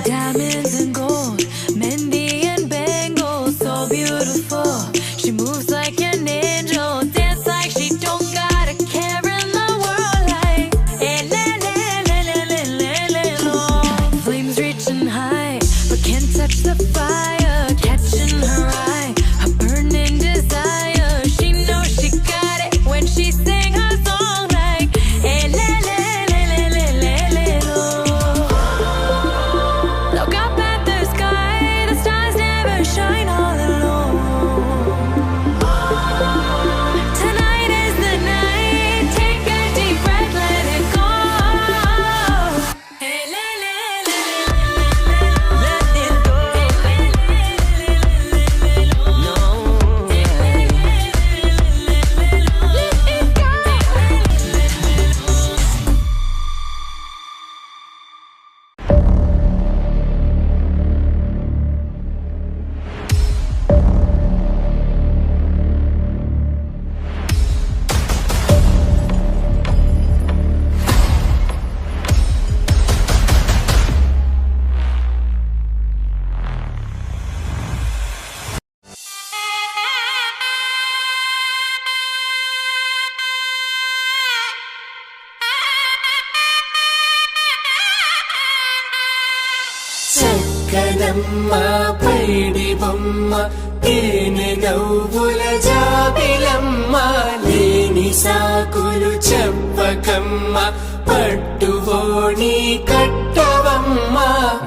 Diamonds and gold, Mendy and bangles, so beautiful. She moves like an angel, dance like she don't got a care in the world. Like lo. Flames reaching high, but can't touch the fire, catching her eye, a burning desire. She knows she got it when she sing her song like lo. Look up at the sky, the stars never shine all alone. Tonight is the night, take a deep breath, let it go. Hey, let it go. Let it go. No. చక్కనమ్మ పైడి బొమ్మ తేనె నవ్వుల జాబిలమ్మ లేని సాకులు చెప్పకమ్మ పట్టువోణి కట్టవమ్మ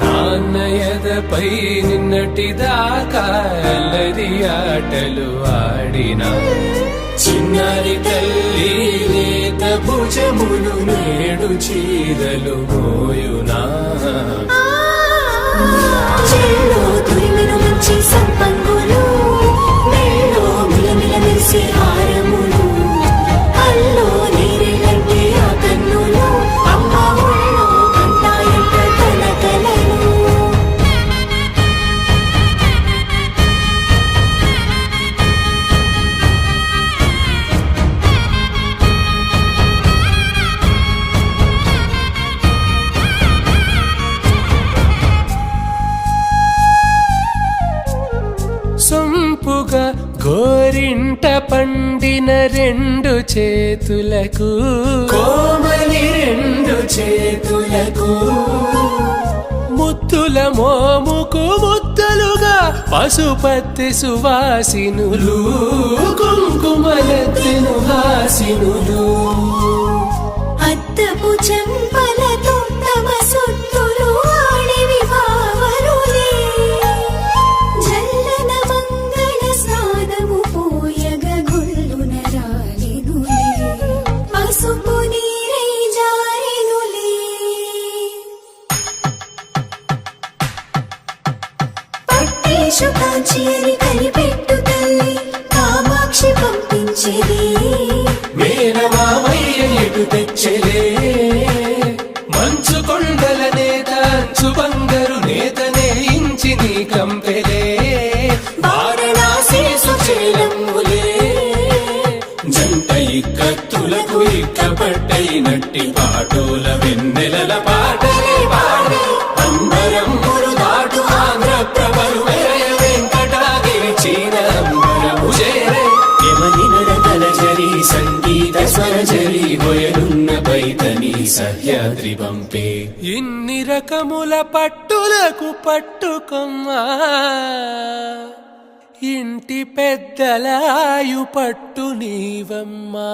నాన్నయదపై నిన్నటిదాకా అల్లరి ఆటలు ఆడినా చిన్నారి తల్లి లేత భుజములు నేడు చీరలు మోయునా చెల్లో తురిమిను మంచి సంపంగులు మెల్లో మిలమిల మెరిసే హారములు అల్లో నీరెలంటే ఆ కన్నులు అమ్మ ఒళ్ళో కంటాయంట తన కలలు సొంపుగా గోరింట పండిన రెండు చేతులకు కోమలి రెండు చేతులకు ముద్దుల మోముకు ముద్దలుగా పసుపత్తి సువాసినులు కుంకుమలెత్తిను హాసినులు అద్దపు చెంపలతో తమ సొత్తులు ఆడివి బావరులే జల్లన మంగళ స్నానము పోయగ గుళ్ళున రాలినులే పసుపు నీరై జారినులే పట్టేషు కాంచి అని కనిపెట్టు తల్లి కామాక్షి పంపించేది మేనమామయ్య ఎటు తెచ్చలే మంచు కొండల నేత అంచు బంగారు నేత నేయించి నీ కంపెలే వారణాసి సుచేలమ్ములే జంట ఇక్కత్తులకు ఇక్కపట్టైనట్టి పాటోల వెన్నెలల పాటలే పాడే అంబరమ్ములు దాటు ఆంధ్ర ప్రభలు వెరయ వెంకటాగిరి చీర అంబరము చేరే యమని నడకల జరి సంగీత స్వర జరి గొయలున్న పైతని సహ్యాద్రి పంపే ఇన్ని రకముల పట్టులకు పట్టుకొమ్మా ఇంటి పెద్దలాయు పట్టు నీవమ్మా